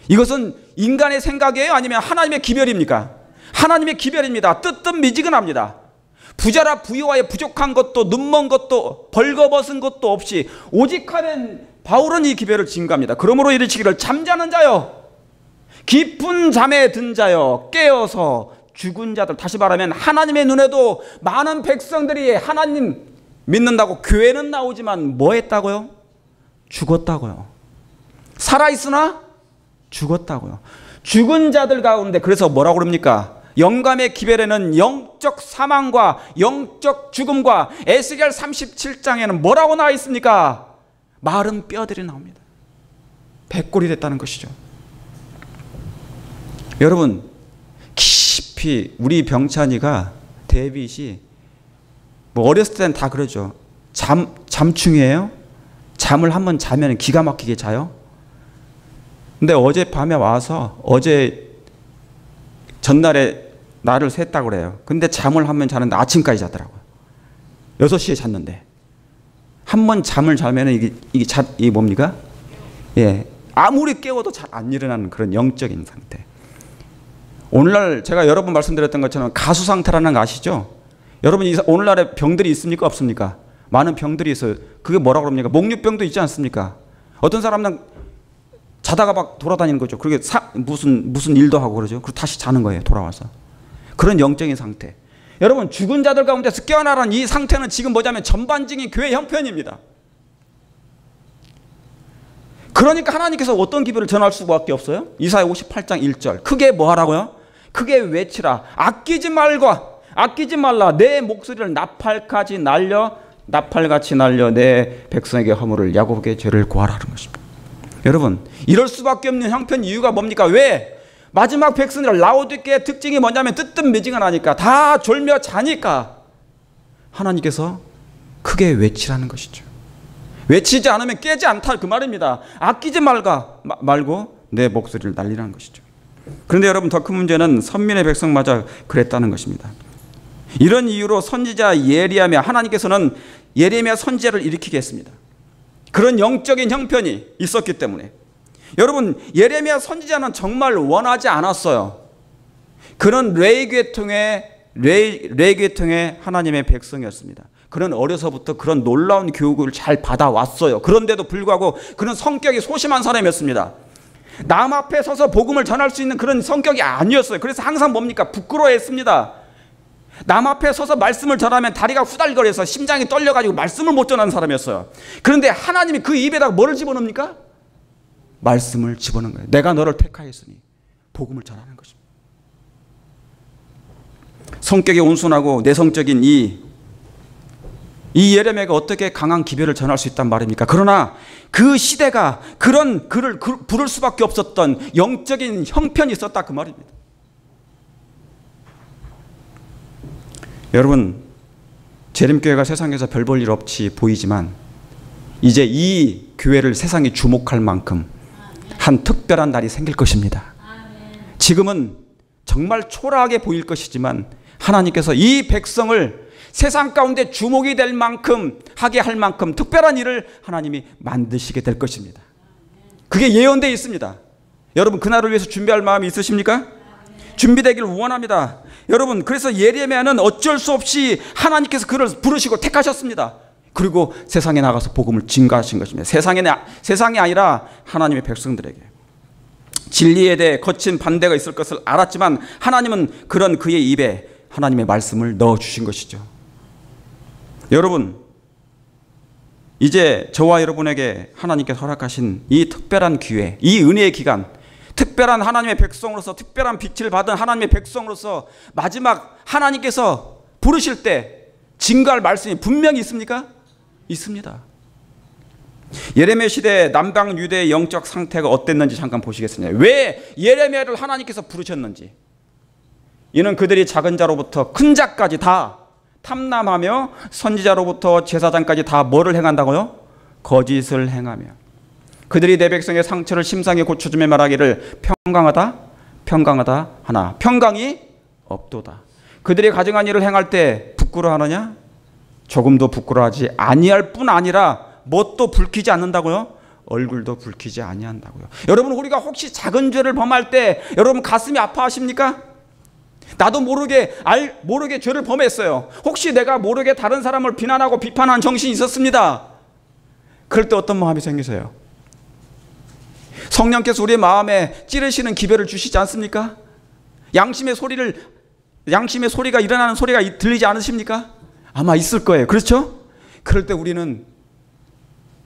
이것은 인간의 생각이에요? 아니면 하나님의 기별입니까? 하나님의 기별입니다. 뜨뜻미지근합니다. 부자라 부유하여 부족한 것도 눈먼 것도 벌거벗은 것도 없이 오직 하는 바울은 이 기별을 증거합니다. 그러므로 이르시기를 잠자는 자여, 깊은 잠에 든 자여, 깨어서 죽은 자들. 다시 말하면 하나님의 눈에도 많은 백성들이 하나님 믿는다고 교회는 나오지만 뭐 했다고요? 죽었다고요. 살아있으나 죽었다고요. 죽은 자들 가운데, 그래서 뭐라고 그럽니까? 영감의 기별에는 영적 사망과 영적 죽음과, 에스겔 37장에는 뭐라고 나와 있습니까? 마른 뼈들이 나옵니다. 백골이 됐다는 것이죠. 여러분, 깊이 우리 병찬이가, 데빗이 뭐 어렸을 때는 다 그러죠. 잠충이에요. 잠을 한번 자면 기가 막히게 자요. 근데 어젯밤에 와서 전날에 나를 샜다고 그래요. 근데 잠을 한번 자는데 아침까지 자더라고요. 6시에 잤는데. 한 번 잠을 자면 이게 뭡니까? 예. 아무리 깨워도 잘 안 일어나는 그런 영적인 상태. 오늘날 제가 여러 번 말씀드렸던 것처럼 가수 상태라는 거 아시죠? 여러분 오늘날에 병들이 있습니까? 없습니까? 많은 병들이 있어요. 그게 뭐라고 그럽니까? 목류병도 있지 않습니까? 어떤 사람은 자다가 막 돌아다니는 거죠. 그게 무슨 일도 하고 그러죠. 그리고 다시 자는 거예요. 돌아와서. 그런 영적인 상태. 여러분 죽은 자들 가운데서 깨어나라는 이 상태는 지금 뭐냐면 전반적인 교회 형편입니다. 그러니까 하나님께서 어떤 기별을 전할 수밖에 없어요? 이사야 58장 1절. 크게 뭐 하라고요? 크게 외치라. 아끼지 말라. 내 목소리를 나팔같이 날려 내 백성에게 허물을 야곱에게 죄를 고하라는 것입니다. 여러분 이럴 수밖에 없는 형편 이유가 뭡니까? 왜? 마지막 백성들 라오디게의 특징이 뭐냐면 뜨뜻미지근 하니까 다 졸며 자니까 하나님께서 크게 외치라는 것이죠. 외치지 않으면 깨지 않다 그 말입니다. 아끼지 말고 내 목소리를 날리라는 것이죠. 그런데 여러분 더 큰 문제는 선민의 백성마저 그랬다는 것입니다. 이런 이유로 선지자 예레미야 하나님께서는 예레미야 선지자를 일으키게 했습니다. 그런 영적인 형편이 있었기 때문에. 여러분 예레미야 선지자는 정말 원하지 않았어요. 그는 레위계통의 하나님의 백성이었습니다. 그는 어려서부터 그런 놀라운 교육을 잘 받아왔어요. 그런데도 불구하고 그는 성격이 소심한 사람이었습니다. 남 앞에 서서 복음을 전할 수 있는 그런 성격이 아니었어요. 그래서 항상 뭡니까? 부끄러워했습니다. 남 앞에 서서 말씀을 전하면 다리가 후달거려서 심장이 떨려가지고 말씀을 못 전하는 사람이었어요. 그런데 하나님이 그 입에다가 뭐를 집어넣습니까? 말씀을 집어넣은 거예요. 내가 너를 택하였으니 복음을 전하는 것입니다. 성격이 온순하고 내성적인 이 예레미야가 어떻게 강한 기별을 전할 수 있단 말입니까? 그러나 그 시대가 그런 그를 부를 수밖에 없었던 영적인 형편이 있었다 그 말입니다. 여러분 재림교회가 세상에서 별 볼 일 없이 보이지만 이제 이 교회를 세상이 주목할 만큼 한 특별한 날이 생길 것입니다. 지금은 정말 초라하게 보일 것이지만 하나님께서 이 백성을 세상 가운데 주목이 될 만큼 하게 할 만큼 특별한 일을 하나님이 만드시게 될 것입니다. 그게 예언되어 있습니다. 여러분 그날을 위해서 준비할 마음이 있으십니까? 준비되기를 원합니다. 여러분 그래서 예레미야는 어쩔 수 없이 하나님께서 그를 부르시고 택하셨습니다. 그리고 세상에 나가서 복음을 증거하신 것입니다. 세상이 아니라 하나님의 백성들에게. 진리에 대해 거친 반대가 있을 것을 알았지만 하나님은 그런 그의 입에 하나님의 말씀을 넣어주신 것이죠. 여러분 이제 저와 여러분에게 하나님께서 허락하신 이 특별한 기회, 이 은혜의 기간, 특별한 하나님의 백성으로서 특별한 빛을 받은 하나님의 백성으로서 마지막 하나님께서 부르실 때 증거할 말씀이 분명히 있습니까? 있습니다. 예레미야 시대의 남방 유대의 영적 상태가 어땠는지 잠깐 보시겠습니다. 왜 예레미야를 하나님께서 부르셨는지. 이는 그들이 작은 자로부터 큰 자까지 다 탐남하며 선지자로부터 제사장까지 다 뭐를 행한다고요? 거짓을 행하며 그들이 내 백성의 상처를 심상히 고쳐주며 말하기를 평강하다 하나 평강이 없도다. 그들이 가증한 일을 행할 때 부끄러워하느냐? 조금도 부끄러워하지 아니할 뿐 아니라 뭣도 불키지 않는다고요? 얼굴도 붉히지 아니한다고요. 여러분 우리가 혹시 작은 죄를 범할 때 여러분 가슴이 아파하십니까? 나도 모르게 죄를 범했어요. 혹시 내가 모르게 다른 사람을 비난하고 비판한 정신이 있었습니다. 그럴 때 어떤 마음이 생기세요? 성령께서 우리의 마음에 찌르시는 기별을 주시지 않습니까? 양심의 소리가 일어나는 소리가 들리지 않으십니까? 아마 있을 거예요. 그렇죠? 그럴 때 우리는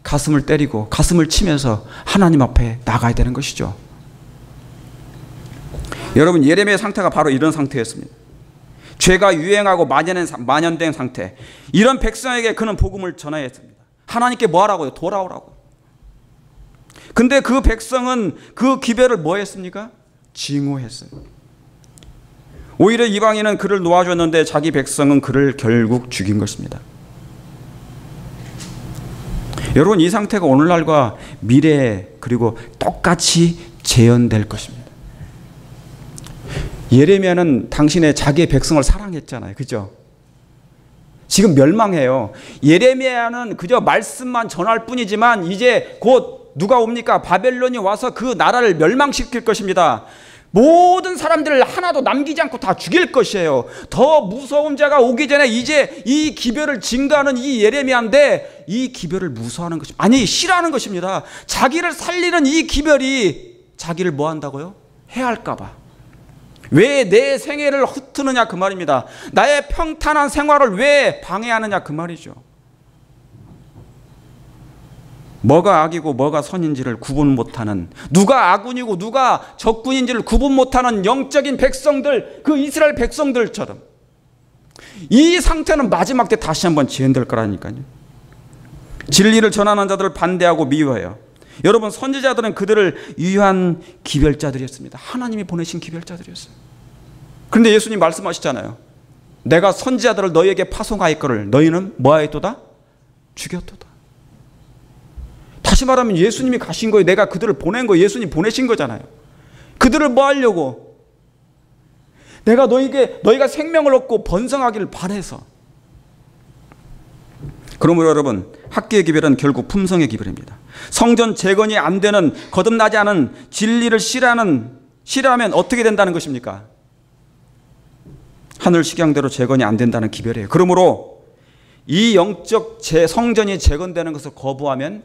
가슴을 때리고 가슴을 치면서 하나님 앞에 나가야 되는 것이죠. 여러분 예레미야의 상태가 바로 이런 상태였습니다. 죄가 유행하고 만연된 상태. 이런 백성에게 그는 복음을 전해야 했습니다. 하나님께 뭐 하라고요? 돌아오라고. 근데 그 백성은 그 기별을 뭐 했습니까? 증오했어요. 오히려 이방인은 그를 놓아줬는데 자기 백성은 그를 결국 죽인 것입니다. 여러분 이 상태가 오늘날과 미래에 그리고 똑같이 재현될 것입니다. 예레미야는 당신의 자기의 백성을 사랑했잖아요. 그죠? 지금 멸망해요. 예레미야는 그저 말씀만 전할 뿐이지만 이제 곧 누가 옵니까? 바벨론이 와서 그 나라를 멸망시킬 것입니다. 모든 사람들을 하나도 남기지 않고 다 죽일 것이에요. 더 무서운 자가 오기 전에 이제 이 기별을 증거하는 이 예레미야인데 이 기별을 무서워하는 것입니다. 아니, 싫어하는 것입니다. 자기를 살리는 이 기별이 자기를 뭐 한다고요? 해할까 봐. 왜 내 생애를 흩트느냐 그 말입니다. 나의 평탄한 생활을 왜 방해하느냐 그 말이죠. 뭐가 악이고 뭐가 선인지를 구분 못하는, 누가 아군이고 누가 적군인지를 구분 못하는 영적인 백성들, 그 이스라엘 백성들처럼 이 상태는 마지막 때 다시 한번 재현될 거라니까요. 진리를 전하는 자들을 반대하고 미워해요. 여러분, 선지자들은 그들을 유한 기별자들이었습니다. 하나님이 보내신 기별자들이었어요. 그런데 예수님 말씀하시잖아요. 내가 선지자들을 너희에게 파송하였거늘 너희는 뭐하였도다? 죽였도다. 다시 말하면 예수님이 가신 거예요. 내가 그들을 보낸 거예요. 예수님 보내신 거잖아요. 그들을 뭐 하려고? 내가 너희가 생명을 얻고 번성하기를 바래서. 그러므로 여러분, 학계의 기별은 결국 품성의 기별입니다. 성전 재건이 안 되는, 거듭나지 않은 진리를 싫어하면 어떻게 된다는 것입니까? 하늘 식양대로 재건이 안 된다는 기별이에요. 그러므로 이 영적 성전이 재건되는 것을 거부하면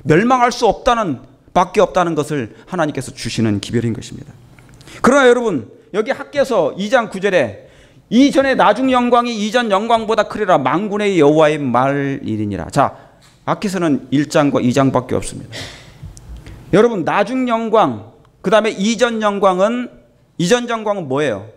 멸망할 수 없다는, 밖에 없다는 것을 하나님께서 주시는 기별인 것입니다. 그러나 여러분, 여기 학개서 2장 9절에 이전의 나중 영광이 이전 영광보다 크리라, 만군의 여호와의 말이니라. 자, 학개서는 1장과 2장밖에 없습니다. 여러분, 나중 영광, 그 다음에 이전 영광은 뭐예요?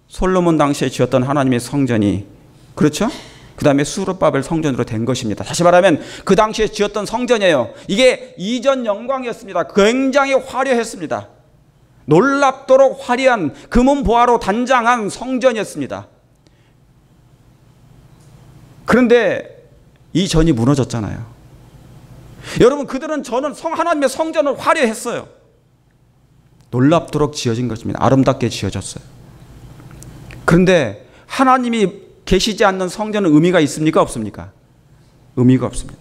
솔로몬 당시에 지었던 하나님의 성전이, 그렇죠? 그 다음에 수르바벨 성전으로 된 것입니다. 다시 말하면 그 당시에 지었던 성전이에요. 이게 이전 영광이었습니다. 굉장히 화려했습니다. 놀랍도록 화려한 금은 보화로 단장한 성전이었습니다. 그런데 이 전이 무너졌잖아요. 여러분, 그들은 하나님의 성전을 화려했어요. 놀랍도록 지어진 것입니다. 아름답게 지어졌어요. 그런데 하나님이 계시지 않는 성전은 의미가 있습니까? 없습니까? 의미가 없습니다.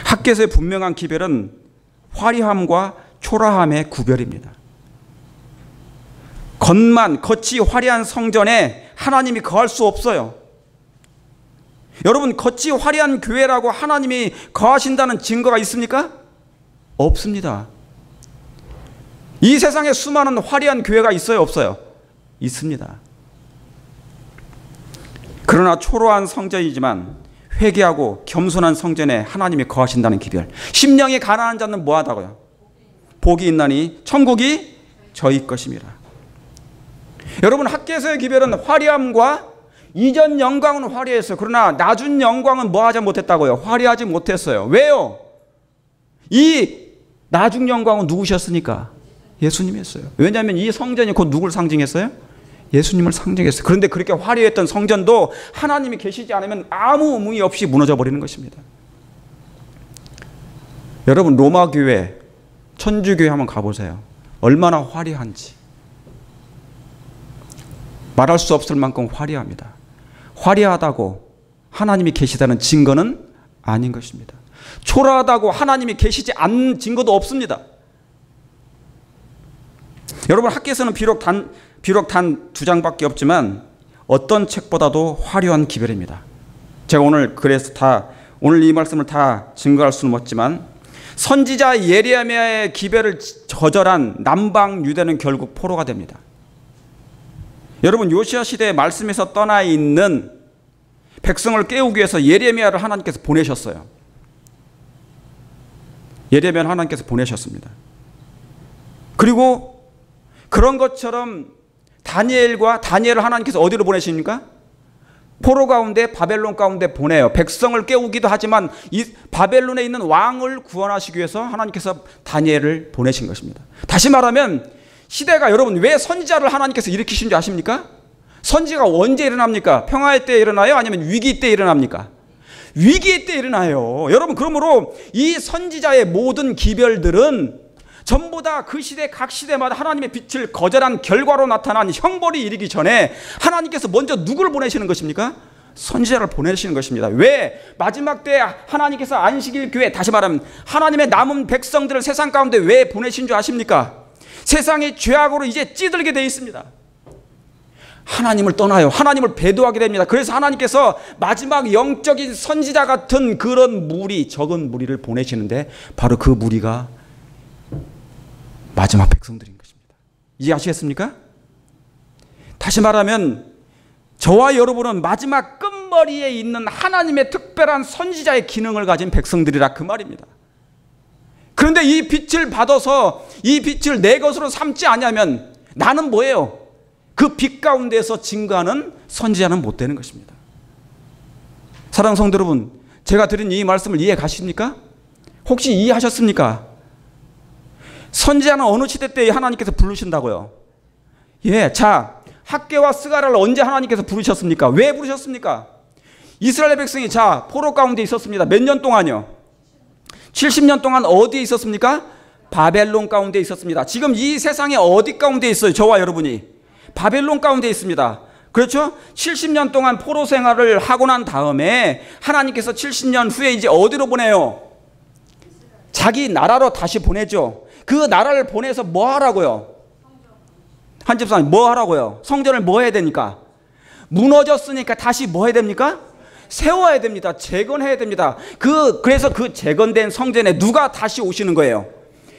학개서의 분명한 기별은 화려함과 초라함의 구별입니다. 겉이 화려한 성전에 하나님이 거할 수 없어요. 여러분, 겉이 화려한 교회라고 하나님이 거하신다는 증거가 있습니까? 없습니다. 이 세상에 수많은 화려한 교회가 있어요? 없어요? 있습니다. 그러나 초라한 성전이지만 회개하고 겸손한 성전에 하나님이 거하신다는 기별. 심령이 가난한 자는 뭐하다고요? 복이 있나니 천국이 저희 것임이라. 여러분, 학개서의 기별은 화려함과 이전 영광은 화려했어요. 그러나 나중 영광은 뭐하지 못했다고요? 화려하지 못했어요. 왜요? 이 나중 영광은 누구셨습니까? 예수님이었어요. 왜냐하면 이 성전이 곧 누굴 상징했어요? 예수님을 상징했어요. 그런데 그렇게 화려했던 성전도 하나님이 계시지 않으면 아무 의미 없이 무너져 버리는 것입니다. 여러분, 로마 교회, 천주교회 한번 가보세요. 얼마나 화려한지. 말할 수 없을 만큼 화려합니다. 화려하다고 하나님이 계시다는 증거는 아닌 것입니다. 초라하다고 하나님이 계시지 않는 증거도 없습니다. 여러분, 학개서는 비록 단 2장밖에 없지만 어떤 책보다도 화려한 기별입니다. 제가 오늘 이 말씀을 다 증거할 수는 없지만 선지자 예레미야의 기별을 거절한 남방 유대는 결국 포로가 됩니다. 여러분, 요시야 시대의 말씀에서 떠나 있는 백성을 깨우기 위해서 예레미야를 하나님께서 보내셨어요. 예레미야를 하나님께서 보내셨습니다. 그리고 그런 것처럼 다니엘을 하나님께서 어디로 보내십니까? 포로 가운데, 바벨론 가운데 보내요. 백성을 깨우기도 하지만 이 바벨론에 있는 왕을 구원하시기 위해서 하나님께서 다니엘을 보내신 것입니다. 다시 말하면 시대가, 여러분, 왜 선지자를 하나님께서 일으키신 줄 아십니까? 선지가 언제 일어납니까? 평화의 때 일어나요? 아니면 위기 때 일어납니까? 위기의 때 일어나요. 여러분, 그러므로 이 선지자의 모든 기별들은 전부 다 그 시대, 각 시대마다 하나님의 빛을 거절한 결과로 나타난 형벌이 이르기 전에 하나님께서 먼저 누구를 보내시는 것입니까? 선지자를 보내시는 것입니다. 왜? 마지막 때 하나님께서 안식일 교회, 다시 말하면 하나님의 남은 백성들을 세상 가운데 왜 보내신 줄 아십니까? 세상이 죄악으로 이제 찌들게 되어 있습니다. 하나님을 떠나요. 하나님을 배도하게 됩니다. 그래서 하나님께서 마지막 영적인 선지자 같은 그런 무리, 적은 무리를 보내시는데 바로 그 무리가 마지막 백성들인 것입니다. 이해하시겠습니까? 다시 말하면 저와 여러분은 마지막 끝머리에 있는 하나님의 특별한 선지자의 기능을 가진 백성들이라 그 말입니다. 그런데 이 빛을 받아서 이 빛을 내 것으로 삼지 않으면 나는 뭐예요? 그 빛 가운데서 증거하는 선지자는 못 되는 것입니다. 사랑하는 성도 여러분, 제가 드린 이 말씀을 이해 가십니까? 혹시 이해하셨습니까? 선지자는 어느 시대 때 하나님께서 부르신다고요? 예, 자, 학개와 스가랴를 언제 하나님께서 부르셨습니까? 왜 부르셨습니까? 이스라엘 백성이 자, 포로 가운데 있었습니다. 몇 년 동안요? 70년 동안 어디에 있었습니까? 바벨론 가운데 있었습니다. 지금 이 세상에 어디 가운데 있어요? 저와 여러분이 바벨론 가운데 있습니다. 그렇죠? 70년 동안 포로 생활을 하고 난 다음에 하나님께서 70년 후에 이제 어디로 보내요? 자기 나라로 다시 보내죠. 그 나라를 보내서 뭐 하라고요? 한 집사님 뭐 하라고요? 성전을 뭐 해야 됩니까? 무너졌으니까 다시 뭐 해야 됩니까? 세워야 됩니다. 재건해야 됩니다. 그래서 그 재건된 성전에 누가 다시 오시는 거예요?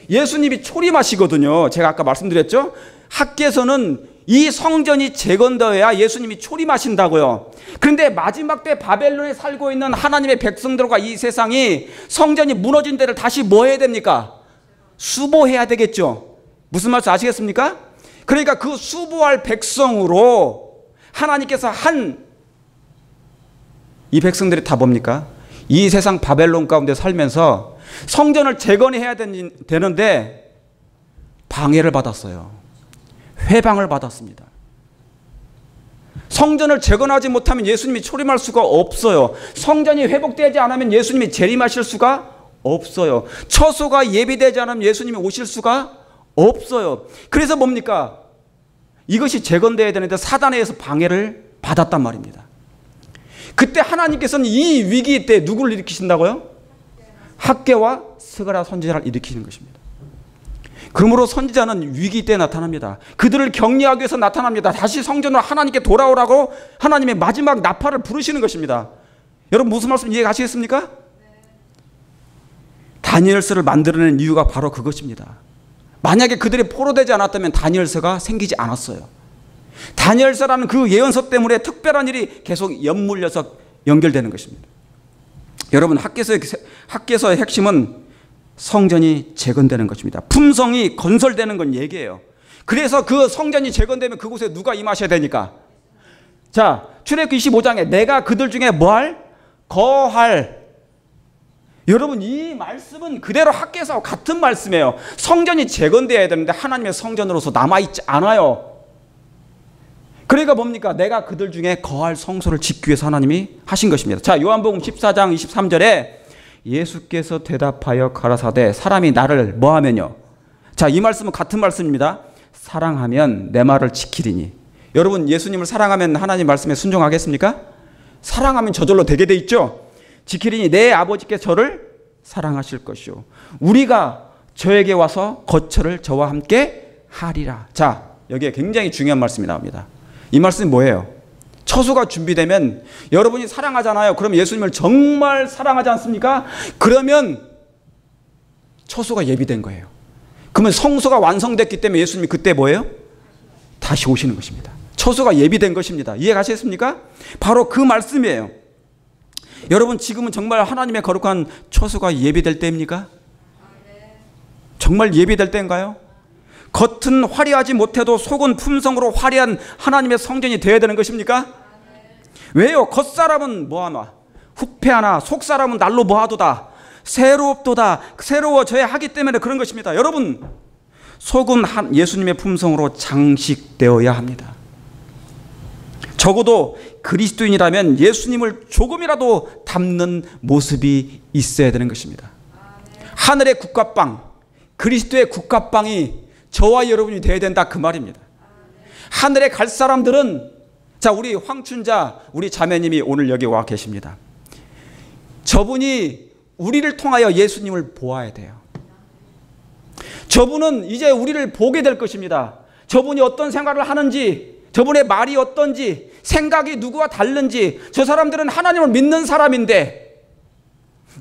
예수님이 초림하시거든요. 제가 아까 말씀드렸죠? 학계에서는 이 성전이 재건되어야 예수님이 초림하신다고요. 그런데 마지막 때 바벨론에 살고 있는 하나님의 백성들과 이 세상이 성전이 무너진 데를 다시 뭐 해야 됩니까? 수보해야 되겠죠. 무슨 말씀 아시겠습니까? 그러니까 그 수보할 백성으로 하나님께서 이 백성들이 다 뭡니까? 이 세상 바벨론 가운데 살면서 성전을 재건해야 되는데 방해를 받았어요. 회방을 받았습니다. 성전을 재건하지 못하면 예수님이 초림할 수가 없어요. 성전이 회복되지 않으면 예수님이 재림하실 수가 없어요. 처소가 예비되지 않으면 예수님이 오실 수가 없어요. 그래서 뭡니까? 이것이 재건되어야 되는데 사단에 의해서 방해를 받았단 말입니다. 그때 하나님께서는 이 위기 때 누구를 일으키신다고요? 학개와 스가랴 선지자를 일으키는 것입니다. 그러므로 선지자는 위기 때 나타납니다. 그들을 격려하기 위해서 나타납니다. 다시 성전으로 하나님께 돌아오라고 하나님의 마지막 나팔을 부르시는 것입니다. 여러분 무슨 말씀 이해 가시겠습니까? 다니엘서를 만들어낸 이유가 바로 그것입니다. 만약에 그들이 포로되지 않았다면 다니엘서가 생기지 않았어요. 다니엘서라는 그 예언서 때문에 특별한 일이 계속 연물려서 연결되는 것입니다. 여러분 학개서의 핵심은 성전이 재건되는 것입니다. 품성이 건설되는 건 얘기예요. 그래서 그 성전이 재건되면 그곳에 누가 임하셔야 되니까? 자, 출애굽기 25장에 내가 그들 중에 거할. 여러분 이 말씀은 그대로 학개서와 같은 말씀이에요. 성전이 재건되어야 되는데 하나님의 성전으로서 남아있지 않아요. 그러니까 뭡니까? 내가 그들 중에 거할 성소를 짓기 위해서 하나님이 하신 것입니다. 자, 요한복음 14장 23절에 예수께서 대답하여 가라사대 사람이 나를 뭐하면요? 자, 이 말씀은 같은 말씀입니다. 사랑하면 내 말을 지키리니. 여러분 예수님을 사랑하면 하나님 말씀에 순종하겠습니까? 사랑하면 저절로 되게 돼 있죠. 지키리니 내 아버지께서 저를 사랑하실 것이요 우리가 저에게 와서 거처를 저와 함께 하리라. 자, 여기에 굉장히 중요한 말씀이 나옵니다. 이 말씀이 뭐예요? 처소가 준비되면 여러분이 사랑하잖아요. 그럼 예수님을 정말 사랑하지 않습니까? 그러면 처소가 예비된 거예요. 그러면 성소가 완성됐기 때문에 예수님이 그때 뭐예요? 다시 오시는 것입니다. 처소가 예비된 것입니다. 이해 가시겠습니까? 바로 그 말씀이에요. 여러분 지금은 정말 하나님의 거룩한 처소가 예비될 때입니까? 정말 예비될 때인가요? 겉은 화려하지 못해도 속은 품성으로 화려한 하나님의 성전이 되어야 되는 것입니까? 왜요? 겉사람은 뭐하나 후패하나 속사람은 날로 뭐하도다 새롭도다 새로워져야 하기 때문에 그런 것입니다. 여러분 속은 예수님의 품성으로 장식되어야 합니다. 적어도 그리스도인이라면 예수님을 조금이라도 닮는 모습이 있어야 되는 것입니다. 하늘의 국가빵 그리스도의 국가빵이 저와 여러분이 되어야 된다 그 말입니다. 하늘에 갈 사람들은 자, 우리 황춘자, 우리 자매님이 오늘 여기 와 계십니다. 저분이 우리를 통하여 예수님을 보아야 돼요. 저분은 이제 우리를 보게 될 것입니다. 저분이 어떤 생활을 하는지, 저분의 말이 어떤지, 생각이 누구와 다른지, 저 사람들은 하나님을 믿는 사람인데,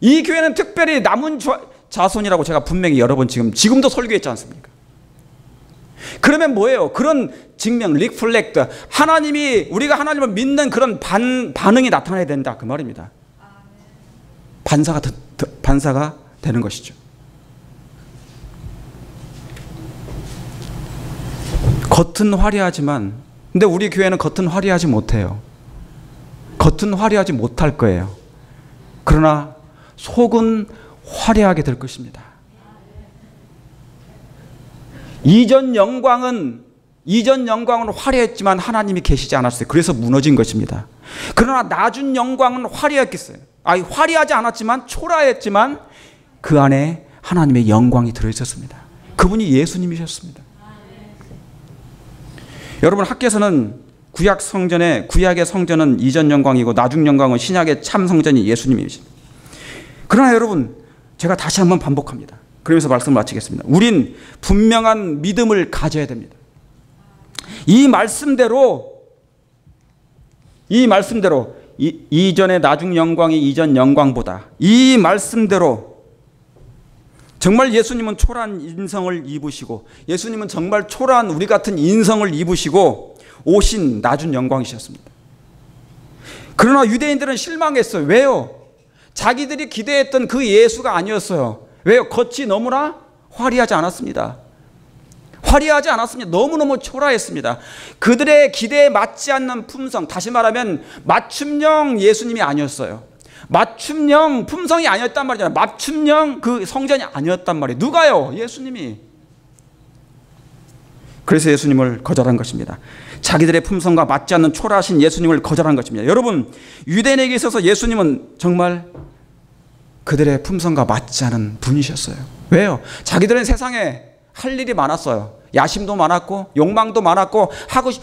이 교회는 특별히 남은 자손이라고 제가 분명히 여러 번 지금도 설교했지 않습니까? 그러면 뭐예요? 그런 증명, 리플렉트, 우리가 하나님을 믿는 그런 반응이 나타나야 된다, 그 말입니다. 반사가 되는 것이죠. 겉은 화려하지만, 근데 우리 교회는 겉은 화려하지 못해요. 겉은 화려하지 못할 거예요. 그러나 속은 화려하게 될 것입니다. 이전 영광은 화려했지만 하나님이 계시지 않았어요. 그래서 무너진 것입니다. 그러나 나중 영광은 화려했겠어요. 화려하지 않았지만, 초라했지만 그 안에 하나님의 영광이 들어있었습니다. 그분이 예수님이셨습니다. 여러분, 학교에서는 구약의 성전은 이전 영광이고 나중 영광은 신약의 참 성전이 예수님이십니다. 그러나 여러분, 제가 다시 한번 반복합니다. 그러면서 말씀을 마치겠습니다. 우린 분명한 믿음을 가져야 됩니다. 이 말씀대로 이전의 나중 영광이 이전 영광보다, 이 말씀대로 정말 예수님은 초라한 인성을 입으시고, 예수님은 정말 초라한 우리 같은 인성을 입으시고 오신 나중 영광이셨습니다. 그러나 유대인들은 실망했어요. 왜요? 자기들이 기대했던 그 예수가 아니었어요. 왜요? 겉이 너무나 화려하지 않았습니다. 너무너무 초라했습니다. 그들의 기대에 맞지 않는 품성, 다시 말하면 맞춤형 예수님이 아니었어요. 맞춤형 품성이 아니었단 말이잖아요. 맞춤형 그 성전이 아니었단 말이에요. 누가요? 예수님이. 그래서 예수님을 거절한 것입니다. 자기들의 품성과 맞지 않는 초라하신 예수님을 거절한 것입니다. 여러분, 유대인에게 있어서 예수님은 정말 그들의 품성과 맞지 않은 분이셨어요. 왜요? 자기들은 세상에 할 일이 많았어요. 야심도 많았고 욕망도 많았고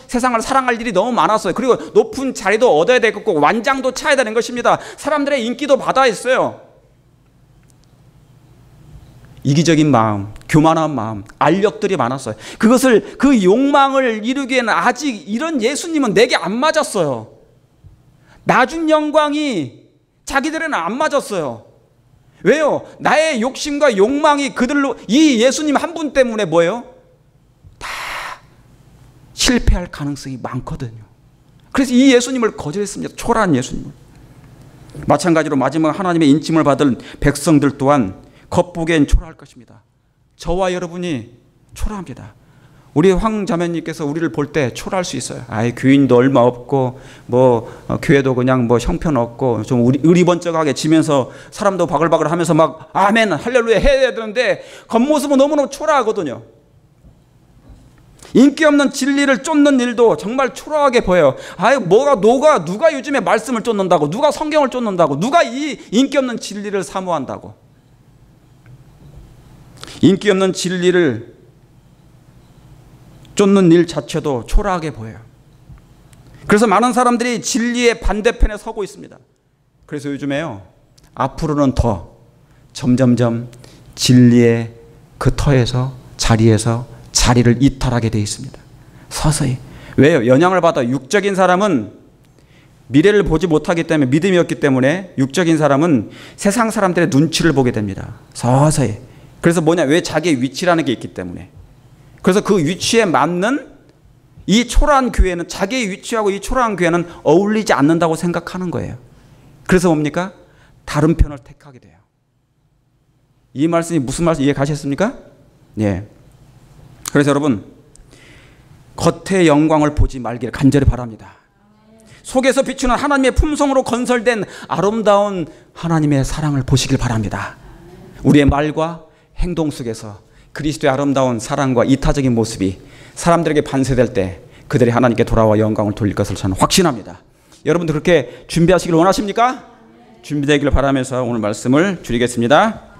세상을 사랑할 일이 너무 많았어요. 그리고 높은 자리도 얻어야 되겠고 완장도 차야 되는 것입니다. 사람들의 인기도 받아야 했어요. 이기적인 마음, 교만한 마음, 알력들이 많았어요. 그 욕망을 이루기에는 아직 이런 예수님은 내게 안 맞았어요. 나중 영광이 자기들에는 안 맞았어요. 왜요? 나의 욕심과 욕망이 그들로, 이 예수님 한 분 때문에 뭐예요? 다 실패할 가능성이 많거든요. 그래서 이 예수님을 거절했습니다. 초라한 예수님을. 마찬가지로 마지막 하나님의 인침을 받을 백성들 또한 겉보기엔 초라할 것입니다. 저와 여러분이 초라합니다. 우리 황 자매님께서 우리를 볼 때 초라할 수 있어요. 교인도 얼마 없고 교회도 그냥 형편없고 좀 의리번쩍하게 지면서 사람도 바글바글 하면서 막 아멘 할렐루야 해야 되는데 겉모습은 너무너무 초라하거든요. 인기 없는 진리를 쫓는 일도 정말 초라하게 보여요. 누가 요즘에 말씀을 쫓는다고, 누가 성경을 쫓는다고, 누가 이 인기 없는 진리를 사모한다고. 인기 없는 진리를 쫓는 일 자체도 초라하게 보여요. 그래서 많은 사람들이 진리의 반대편에 서고 있습니다. 그래서 요즘에요, 앞으로는 더 점점점 진리의 그 자리에서 자리를 이탈하게 되어 있습니다. 서서히. 왜요? 영향을 받아. 육적인 사람은 미래를 보지 못하기 때문에, 믿음이 없기 때문에 육적인 사람은 세상 사람들의 눈치를 보게 됩니다. 서서히. 그래서 왜 자기의 위치라는 게 있기 때문에. 그래서 그 위치에 맞는 이 초라한 교회는, 자기의 위치하고 이 초라한 교회는 어울리지 않는다고 생각하는 거예요. 그래서 뭡니까? 다른 편을 택하게 돼요. 이 말씀이 무슨 말씀 이해 가셨습니까? 예. 그래서 여러분, 겉의 영광을 보지 말기를 간절히 바랍니다. 속에서 비추는 하나님의 품성으로 건설된 아름다운 하나님의 사랑을 보시길 바랍니다. 우리의 말과 행동 속에서 그리스도의 아름다운 사랑과 이타적인 모습이 사람들에게 반세될 때 그들이 하나님께 돌아와 영광을 돌릴 것을 저는 확신합니다. 여러분들 그렇게 준비하시길 원하십니까? 준비되기를 바라면서 오늘 말씀을 줄이겠습니다.